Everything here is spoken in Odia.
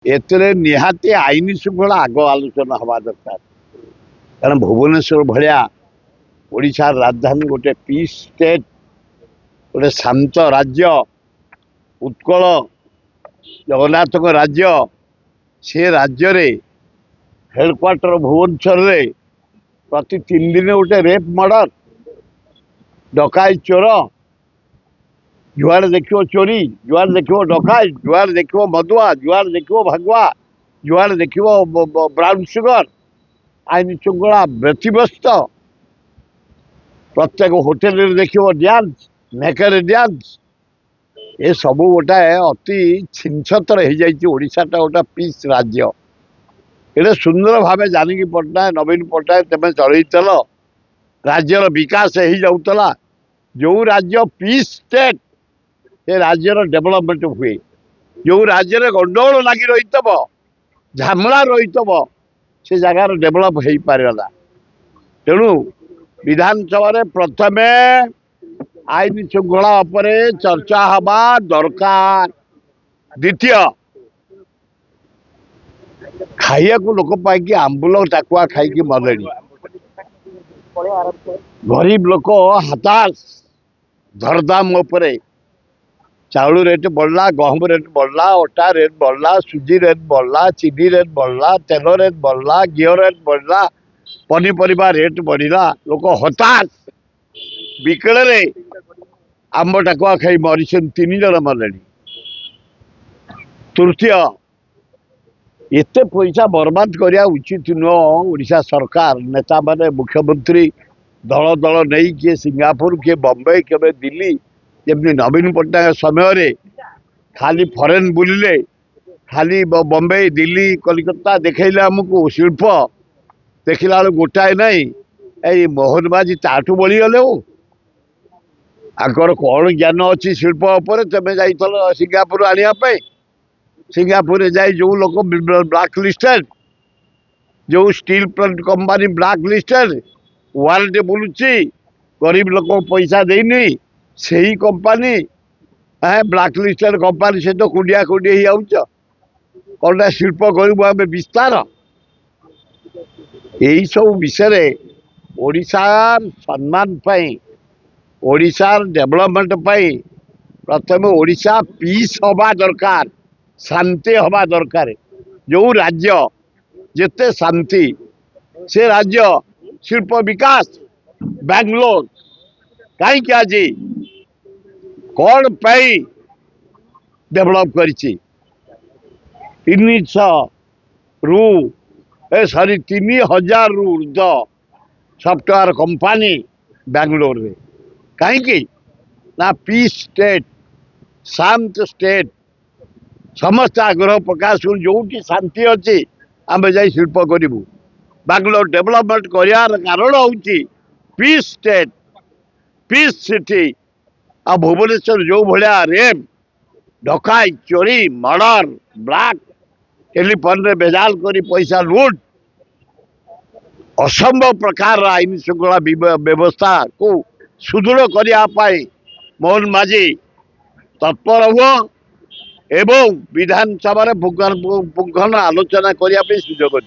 ଏଥିରେ ନିହାତି ଆଇନ ଶୃଙ୍ଖଳା ଆଗ ଆଲୋଚନା ହବା ଦରକାର। କାରଣ ଭୁବନେଶ୍ୱର ଭଳିଆ ଓଡ଼ିଶାର ରାଜଧାନୀ ଗୋଟେ ପିସ୍ ଷ୍ଟେଟ୍, ଗୋଟେ ଶାନ୍ତ ରାଜ୍ୟ, ଉତ୍କଳ ଜଗନ୍ନାଥଙ୍କ ରାଜ୍ୟ। ସେ ରାଜ୍ୟରେ ହେଡକ୍ୱାର୍ଟର ଭୁବନେଶ୍ୱରରେ ପ୍ରତି 3 ଦିନେ ଗୋଟେ ରେପ୍ ମର୍ଡର, ଡକାଇ ଚୋର, ଯୁଆଡ଼େ ଦେଖିବ ଚୋରି, ଯୁଆଡ଼େ ଦେଖିବ ଡକାଇ, ଯୁଆଡ଼େ ଦେଖିବ ମଦୁଆ, ଯୁଆଡ଼େ ଦେଖିବ ଭାଗୁଆ, ଯୁଆଡ଼େ ଦେଖିବ ବ୍ରାଉନ୍ ସୁଗର। ଆଇନ ଶୃଙ୍ଖଳା ବ୍ୟତିବ୍ୟସ୍ତ। ପ୍ରତ୍ୟେକ ହୋଟେଲରେ ଦେଖିବ ଡ୍ୟାନ୍ସ, ନେକେଡ୍ ଡ୍ୟାନ୍ସ। ଏସବୁ ଗୋଟାଏ ଅତି ଛିନଛତର ହେଇଯାଇଛି। ଓଡ଼ିଶାଟା ଗୋଟେ ପିସ୍ ରାଜ୍ୟ। ଏଇଟା ସୁନ୍ଦର ଭାବେ ଜାନକୀ ପଟ୍ଟନାୟକ, ନବୀନ ପଟ୍ଟନାୟକ ତେମେ ଚଳେଇଥିଲ। ରାଜ୍ୟର ବିକାଶ ହେଇଯାଉଥିଲା। ଯେଉଁ ରାଜ୍ୟ ପିସ୍ ଷ୍ଟେଟ୍, ସେ ରାଜ୍ୟର ଡେଭଲପମେଣ୍ଟ ହୁଏ। ଯେଉଁ ରାଜ୍ୟରେ ଗଣ୍ଡଗୋଳ ଲାଗି ରହିଥିବ, ଝାମେଲା ରହିଥିବ, ସେ ଜାଗାର ଡେଭଲପ ହେଇପାରିଲା। ତେଣୁ ବିଧାନସଭାରେ ପ୍ରଥମେ ଆଇନ ଶୃଙ୍ଖଳା ଉପରେ ଚର୍ଚ୍ଚା ହେବା ଦରକାର। ଦ୍ୱିତୀୟ, ଖାଇବାକୁ ଲୋକ ପାଇକି ଆମ୍ବୁଲ ଟାକୁଆ ଖାଇକି ମଲେଣି। ଗରିବ ଲୋକ ହତାଶ। ଦରଦାମ ଉପରେ ଚାଉଳ ରେଟ୍ ବଢ଼ିଲା, ଗହମ ରେଟ୍ ବଢ଼ିଲା, ଅଟା ରେଟ୍ ବଢ଼ିଲା, ସୁଜି ରେଟ୍ ବଢ଼ିଲା, ଚିନି ରେଟ୍ ବଢ଼ିଲା, ତେଲ ରେଟ୍ ବଢ଼ିଲା, ଘିଅ ରେଟ୍ ବଢ଼ିଲା, ପନିପରିବା ରେଟ୍ ବଢ଼ିଲା। ଲୋକ ହତାଶ। ବିକେଳରେ ଆମ୍ବ ଟାକୁଆ ଖାଇ ମରିଛନ୍ତି, 3 ଜଣ ମଲେଣି। ତୃତୀୟ, ଏତେ ପଇସା ବର୍ବାଦ କରିବା ଉଚିତ ନୁହଁ। ଓଡ଼ିଶା ସରକାର ନେତାମାନେ, ମୁଖ୍ୟମନ୍ତ୍ରୀ ଦଳ ଦଳ ନେଇ କିଏ ସିଙ୍ଗାପୁର, କିଏ ବମ୍ବେ, କେବେ ଦିଲ୍ଲୀ। ଯେମିତି ନବୀନ ପଟ୍ଟନାୟକ ସମୟରେ ଖାଲି ଫରେନ୍ ବୁଲିଲେ, ଖାଲି ବମ୍ବେ, ଦିଲ୍ଲୀ, କଲିକତା ଦେଖେଇଲେ ଆମକୁ ଶିଳ୍ପ। ଦେଖିଲା ବେଳକୁ ଗୋଟାଏ ନାହିଁ। ଏଇ ମୋହନ ମାଝୀ ତାଠୁ ବଳିଗଲେ। ଆଙ୍କର କ'ଣ ଜ୍ଞାନ ଅଛି ଶିଳ୍ପ ଉପରେ? ତମେ ଯାଇଥିଲ ସିଙ୍ଗାପୁର ଆଣିବା ପାଇଁ। ସିଙ୍ଗାପୁରରେ ଯାଇ ଯେଉଁ ଲୋକ ବ୍ଲାକ୍ ଲିଷ୍ଟେଡ୍, ଯେଉଁ steel plant company black listed, warrant ବୁଲୁଛି, ଗରିବ ଲୋକ ପଇସା ଦେଇନି, ସେହି କମ୍ପାନୀ ବ୍ଲାକ୍ ଲିଷ୍ଟେଡ୍ କମ୍ପାନୀ ସହିତ କୁଣ୍ଡିଆ କୁଣ୍ଡି ହେଇଯାଉଛ। କ'ଣଟା ଶିଳ୍ପ କରିବୁ ଆମେ ବିସ୍ତାର? ଏଇସବୁ ବିଷୟରେ ଓଡ଼ିଶାର ସମ୍ମାନ ପାଇଁ, ଓଡ଼ିଶାର ଡେଭଲପମେଣ୍ଟ ପାଇଁ ପ୍ରଥମେ ଓଡ଼ିଶା ପିସ୍ ହେବା ଦରକାର, ଶାନ୍ତି ହେବା ଦରକାର। ଯେଉଁ ରାଜ୍ୟ ଯେତେ ଶାନ୍ତି, ସେ ରାଜ୍ୟ ଶିଳ୍ପ ବିକାଶ। ବାଙ୍ଗଲୋର କାହିଁକି ଆଜି କ'ଣ ପାଇଁ ଡେଭଲପ କରିଛି? 3,000ରୁ ଉର୍ଦ୍ଧ୍ୱ ସଫ୍ଟୱେୟାର କମ୍ପାନୀ ବାଙ୍ଗଲୋରରେ। କାହିଁକି ନା ପିସ୍ ଷ୍ଟେଟ୍, ଶାନ୍ତ ଷ୍ଟେଟ୍। ସମସ୍ତେ ଆଗ୍ରହ ପ୍ରକାଶ କରୁ ଯେଉଁଠି ଶାନ୍ତି ଅଛି ଆମେ ଯାଇ ଶିଳ୍ପ କରିବୁ। ବାଙ୍ଗଲୋର ଡେଭଲପମେଣ୍ଟ କରିବାର କାରଣ ହେଉଛି ପିସ୍ ଷ୍ଟେଟ୍, ପିସ୍ ସିଟି। ଆଉ ଭୁବନେଶ୍ୱର ଯେଉଁ ଭଳିଆ ରେପ୍, ଡକାଇ, ଚୋରି, ମର୍ଡର, ବ୍ଲାକ୍, ଟେଲିଫୋନରେ ବେଜାଲ କରି ପଇସା ଲୁଟ୍, ଅସମ୍ଭବ ପ୍ରକାରର ଆଇନ ଶୃଙ୍ଖଳା ବ୍ୟବସ୍ଥାକୁ ସୁଦୃଢ଼ କରିବା ପାଇଁ ମୋହନ ମାଝୀ ତତ୍ପର ହୁଅ ଏବଂ ବିଧାନସଭାରେ ପୁଙ୍ଖାନୁ ଆଲୋଚନା କରିବା ପାଇଁ ସୁଯୋଗ ଦିଅ।